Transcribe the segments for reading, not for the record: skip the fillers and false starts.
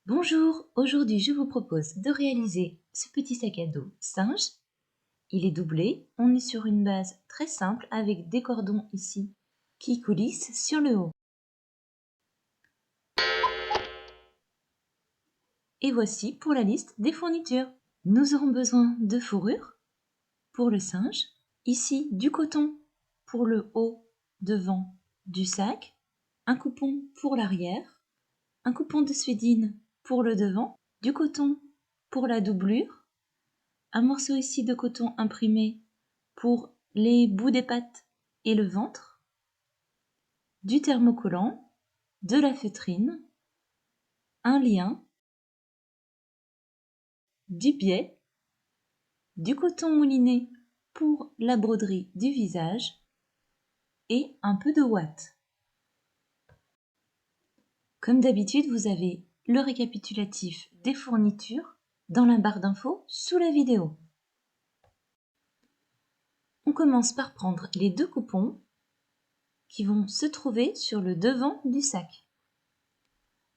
Bonjour, aujourd'hui je vous propose de réaliser ce petit sac à dos singe. Il est doublé, on est sur une base très simple avec des cordons ici qui coulissent sur le haut. Et voici pour la liste des fournitures. Nous aurons besoin de fourrure pour le singe, ici du coton pour le haut devant du sac, un coupon pour l'arrière, un coupon de suédine pour le devant, du coton pour la doublure, un morceau ici de coton imprimé pour les bouts des pattes et le ventre, du thermocollant, de la feutrine, un lien, du biais, du coton mouliné pour la broderie du visage et un peu de ouate. Comme d'habitude, vous avez le récapitulatif des fournitures dans la barre d'infos sous la vidéo. On commence par prendre les deux coupons qui vont se trouver sur le devant du sac.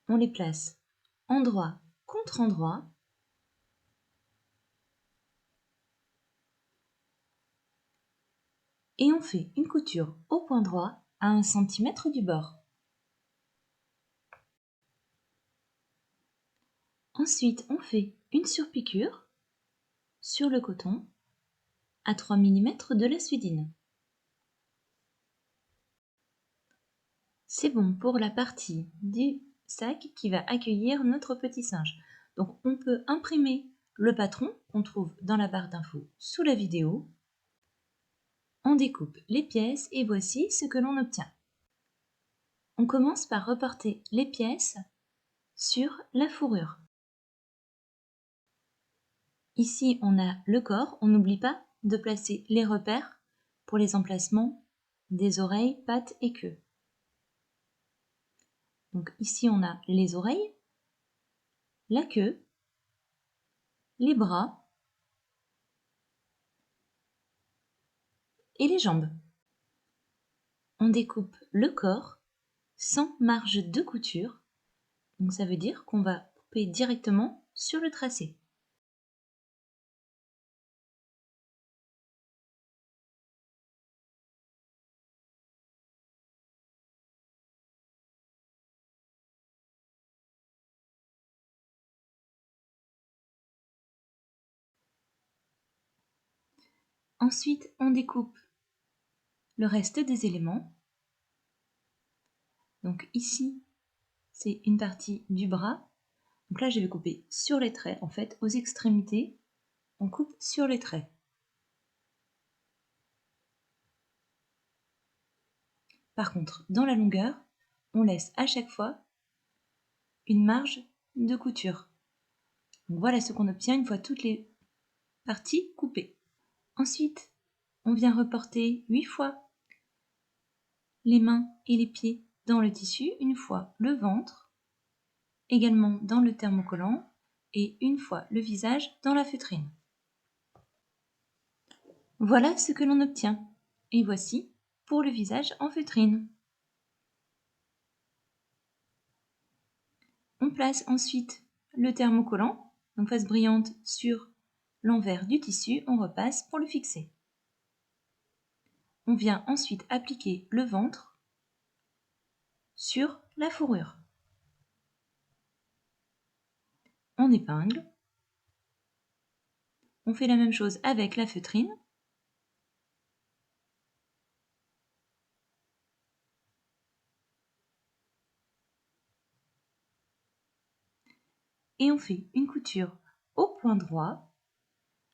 On les place endroit contre endroit et on fait une couture au point droit à 1 cm du bord. Ensuite, on fait une surpiqûre sur le coton à 3 mm de la suédine. C'est bon pour la partie du sac qui va accueillir notre petit singe. Donc on peut imprimer le patron qu'on trouve dans la barre d'infos sous la vidéo. On découpe les pièces et voici ce que l'on obtient. On commence par reporter les pièces sur la fourrure. Ici, on a le corps. On n'oublie pas de placer les repères pour les emplacements des oreilles, pattes et queue. Donc ici, on a les oreilles, la queue, les bras et les jambes. On découpe le corps sans marge de couture. Donc ça veut dire qu'on va couper directement sur le tracé. Ensuite, on découpe le reste des éléments. Donc ici, c'est une partie du bras. Donc là, je vais couper sur les traits. En fait, aux extrémités, on coupe sur les traits. Par contre, dans la longueur, on laisse à chaque fois une marge de couture. Donc voilà ce qu'on obtient une fois toutes les parties coupées. Ensuite, on vient reporter 8 fois les mains et les pieds dans le tissu, une fois le ventre, également dans le thermocollant, et une fois le visage dans la feutrine. Voilà ce que l'on obtient. Et voici pour le visage en feutrine. On place ensuite le thermocollant, donc face brillante, sur l'envers du tissu, on repasse pour le fixer. On vient ensuite appliquer le ventre sur la fourrure. On épingle. On fait la même chose avec la feutrine. Et on fait une couture au point droit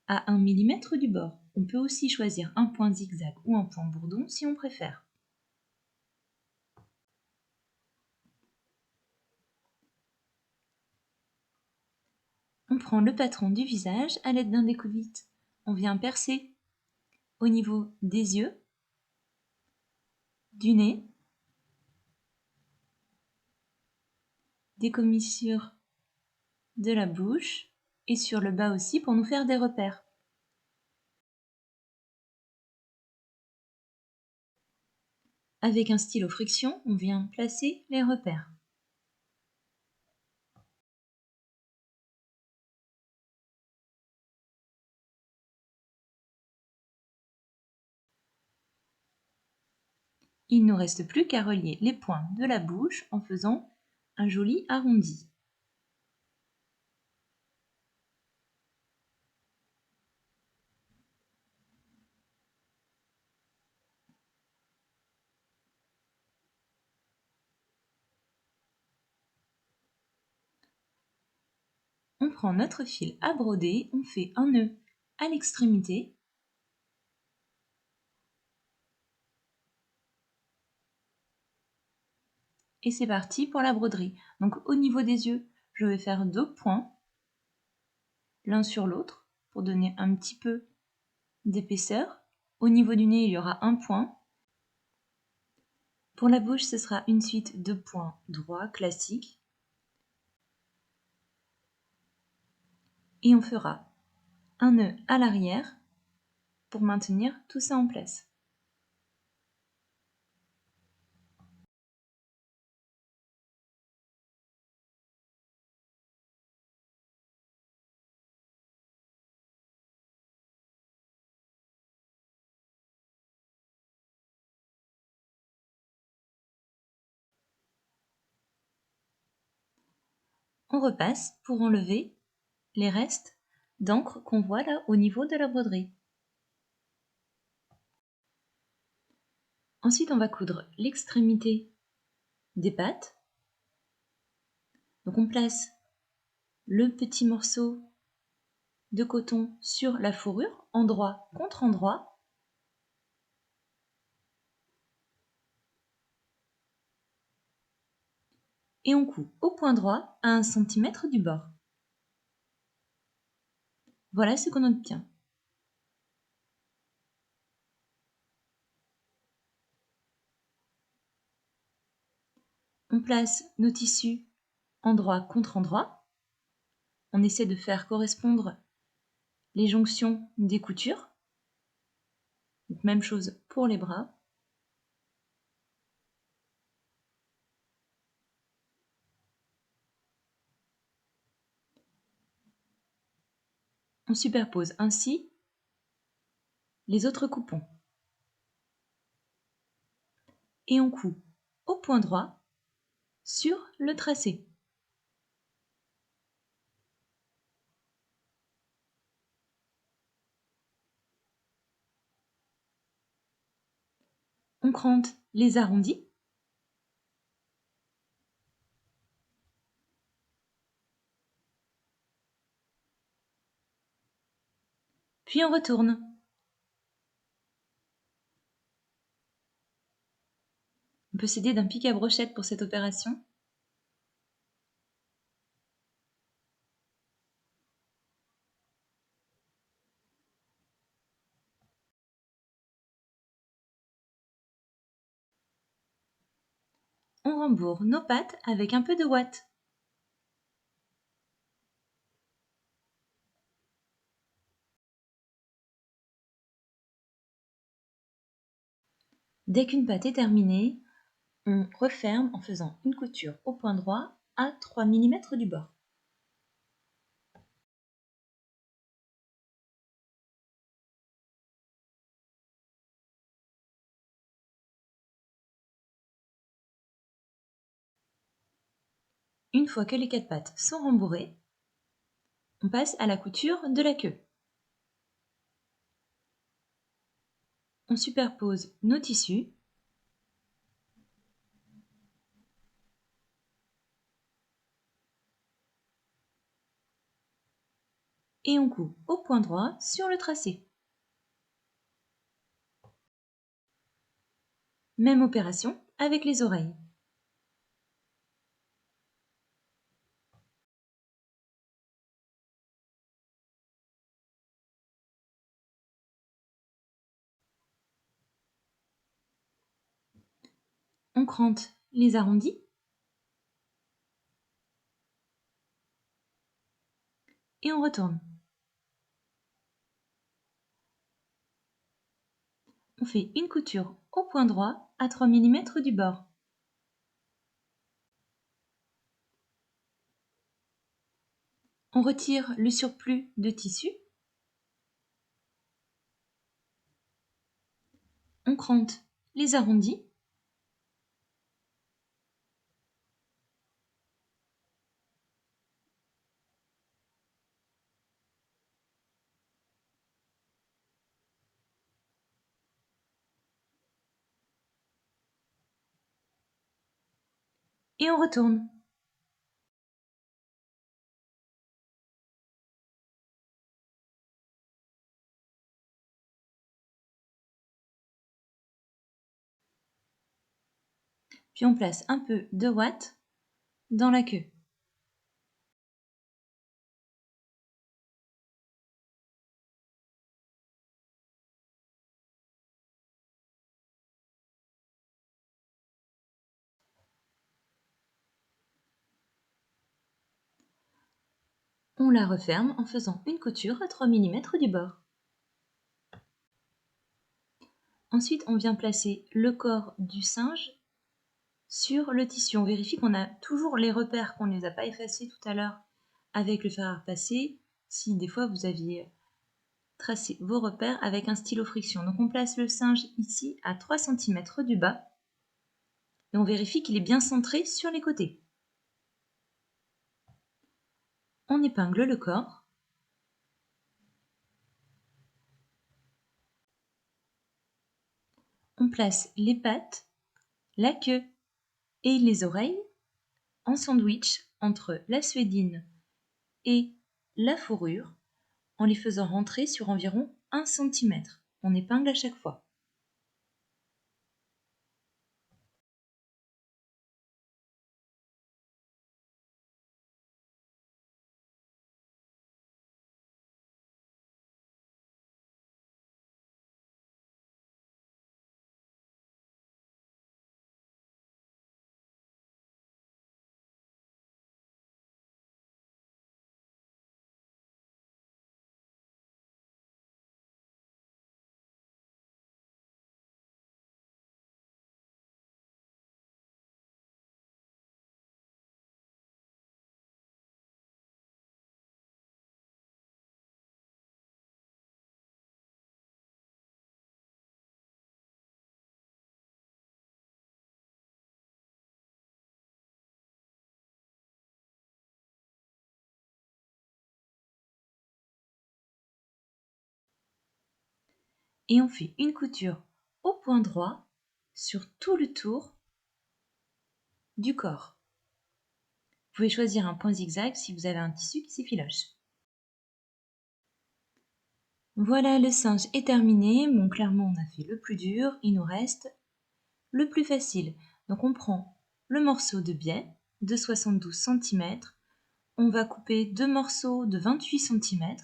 à 1 mm du bord. On peut aussi choisir un point zigzag ou un point bourdon si on préfère. On prend le patron du visage à l'aide d'un découvite. On vient percer au niveau des yeux, du nez, des commissures de la bouche et sur le bas aussi pour nous faire des repères. Avec un stylo friction, on vient placer les repères. Il ne nous reste plus qu'à relier les points de la bouche en faisant un joli arrondi. On prend notre fil à broder, on fait un nœud à l'extrémité et c'est parti pour la broderie. Donc au niveau des yeux, je vais faire 2 points l'un sur l'autre pour donner un petit peu d'épaisseur. Au niveau du nez, il y aura un point. Pour la bouche, ce sera une suite de points droits classiques. Et on fera un nœud à l'arrière pour maintenir tout ça en place. On repasse pour enlever les restes d'encre qu'on voit là au niveau de la broderie. Ensuite, on va coudre l'extrémité des pattes. Donc on place le petit morceau de coton sur la fourrure, endroit contre endroit. Et on coud au point droit à 1 cm du bord. Voilà ce qu'on obtient. On place nos tissus endroit contre endroit. On essaie de faire correspondre les jonctions des coutures. Donc, même chose pour les bras. On superpose ainsi les autres coupons. Et on coud au point droit sur le tracé. On crante les arrondis. Puis on retourne. On peut s'aider d'un pic à brochette pour cette opération. On rembourre nos pattes avec un peu de ouate. Dès qu'une patte est terminée, on referme en faisant une couture au point droit à 3 mm du bord. Une fois que les 4 pattes sont rembourrées, on passe à la couture de la queue. On superpose nos tissus. Et on coud au point droit sur le tracé. Même opération avec les oreilles. On crante les arrondis. Et on retourne. On fait une couture au point droit à 3 mm du bord. On retire le surplus de tissu. On crante les arrondis. et on retourne. Puis on place un peu de ouate dans la queue. On la referme en faisant une couture à 3 mm du bord. Ensuite, on vient placer le corps du singe sur le tissu. On vérifie qu'on a toujours les repères, qu'on ne les a pas effacés tout à l'heure avec le fer à repasser. Si des fois vous aviez tracé vos repères avec un stylo friction. Donc on place le singe ici à 3 cm du bas et on vérifie qu'il est bien centré sur les côtés. On épingle le corps. On place les pattes, la queue et les oreilles en sandwich entre la suédine et la fourrure en les faisant rentrer sur environ 1 cm. On épingle à chaque fois. Et on fait une couture au point droit sur tout le tour du corps. Vous pouvez choisir un point zigzag si vous avez un tissu qui s'effiloche. Voilà, le singe est terminé. Bon, clairement, on a fait le plus dur. Il nous reste le plus facile. Donc, on prend le morceau de biais de 72 cm. On va couper deux morceaux de 28 cm.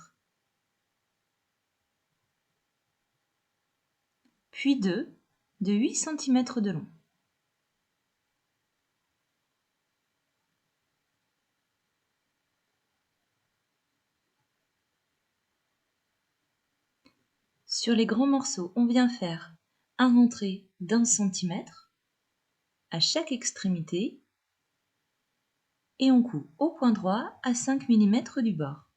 Puis deux de 8 cm de long. Sur les grands morceaux, on vient faire un rentré d'1 cm à chaque extrémité et on coupe au point droit à 5 mm du bord.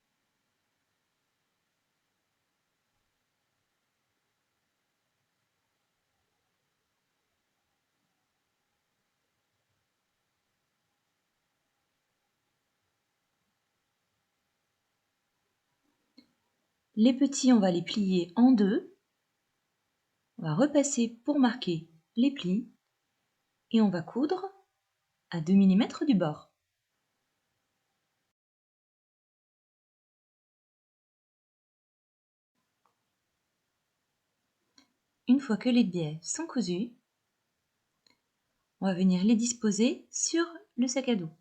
Les petits, on va les plier en deux. On va repasser pour marquer les plis et on va coudre à 2 mm du bord. Une fois que les biais sont cousus, on va venir les disposer sur le sac à dos.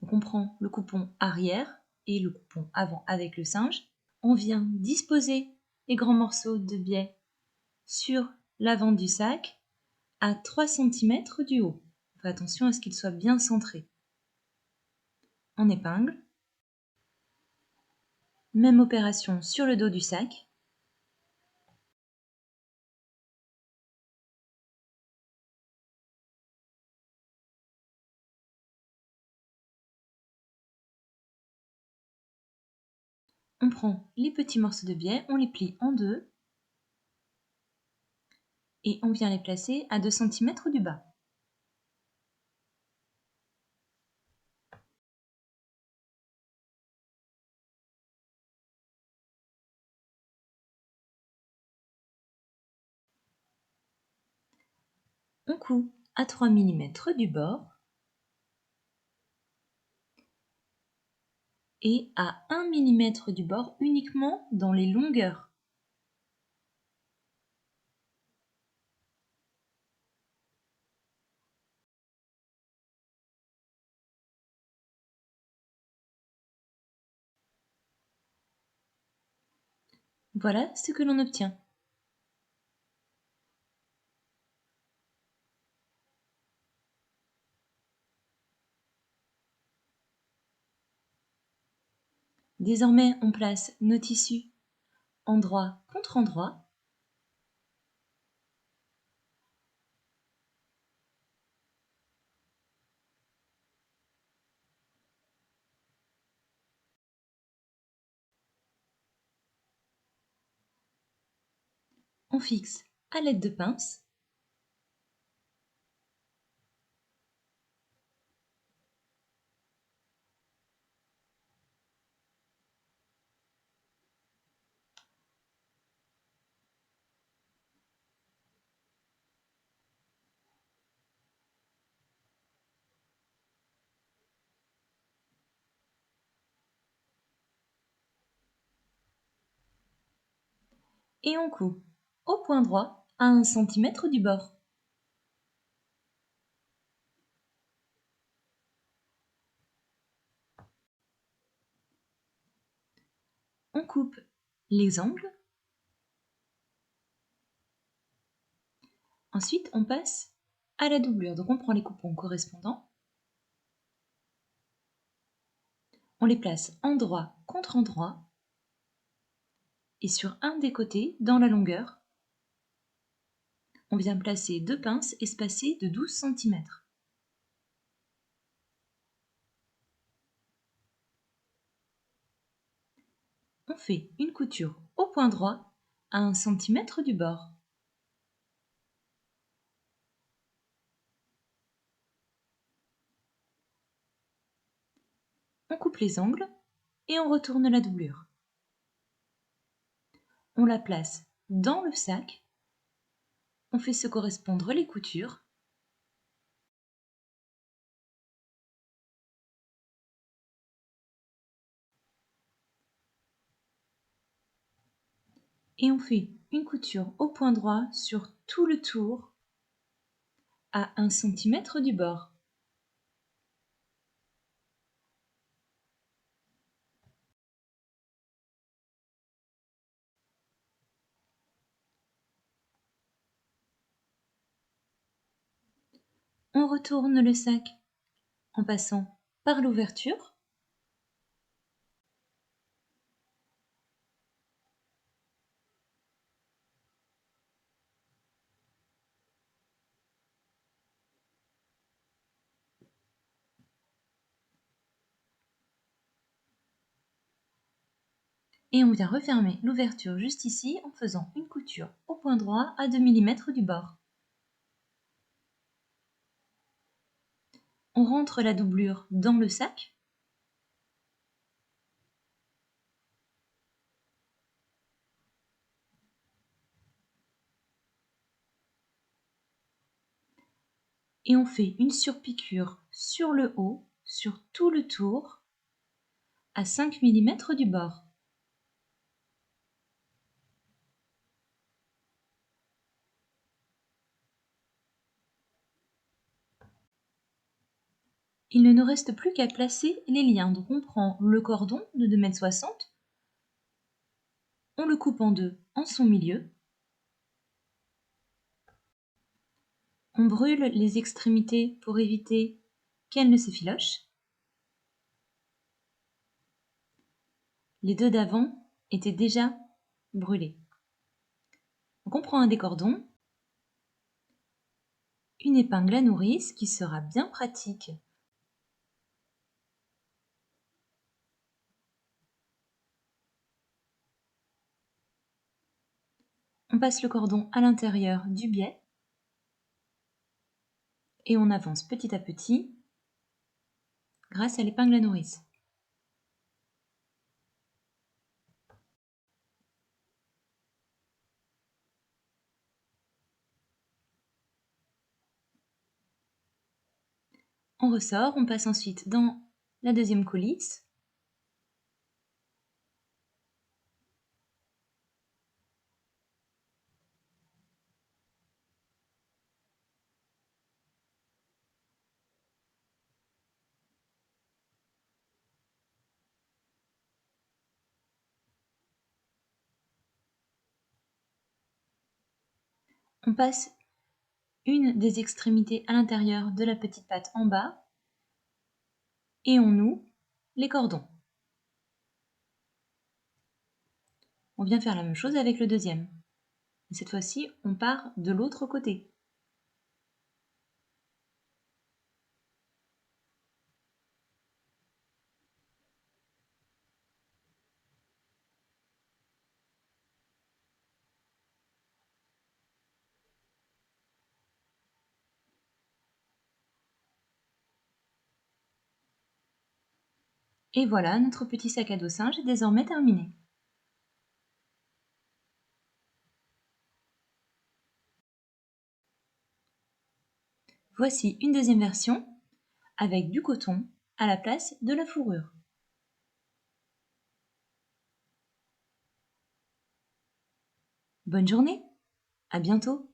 Donc on prend le coupon arrière et le coupon avant avec le singe. On vient disposer les grands morceaux de biais sur l'avant du sac à 3 cm du haut. On fait attention à ce qu'il soit bien centré. On épingle. Même opération sur le dos du sac. On prend les petits morceaux de biais, on les plie en deux et on vient les placer à 2 cm du bas. On coud à 3 mm du bord et à 1 mm du bord uniquement dans les longueurs. Voilà ce que l'on obtient. Désormais, on place nos tissus endroit contre endroit. On fixe à l'aide de pinces. Et on coupe au point droit à 1 cm du bord. On coupe les angles. Ensuite, on passe à la doublure. Donc on prend les coupons correspondants. On les place endroit contre endroit et sur un des côtés, dans la longueur, on vient placer 2 pinces espacées de 12 cm. On fait une couture au point droit à 1 cm du bord. On coupe les angles et on retourne la doublure. On la place dans le sac. On fait se correspondre les coutures. Et on fait une couture au point droit sur tout le tour à 1 cm du bord. On retourne le sac en passant par l'ouverture. Et on vient refermer l'ouverture juste ici en faisant une couture au point droit à 2 mm du bord. On rentre la doublure dans le sac. Et on fait une surpiqûre sur le haut, sur tout le tour, à 5 mm du bord. Il ne nous reste plus qu'à placer les liens. Donc on prend le cordon de 2,60 m, on le coupe en deux en son milieu, on brûle les extrémités pour éviter qu'elles ne s'effilochent. Les deux d'avant étaient déjà brûlés. Donc on prend un des cordons, une épingle à nourrice qui sera bien pratique. On passe le cordon à l'intérieur du biais et on avance petit à petit grâce à l'épingle à nourrice. On ressort, on passe ensuite dans la deuxième coulisse. On passe une des extrémités à l'intérieur de la petite patte en bas et on noue les cordons. On vient faire la même chose avec le deuxième. Et cette fois-ci, on part de l'autre côté. Et voilà, notre petit sac à dos singe est désormais terminé. Voici une deuxième version avec du coton à la place de la fourrure. Bonne journée, à bientôt!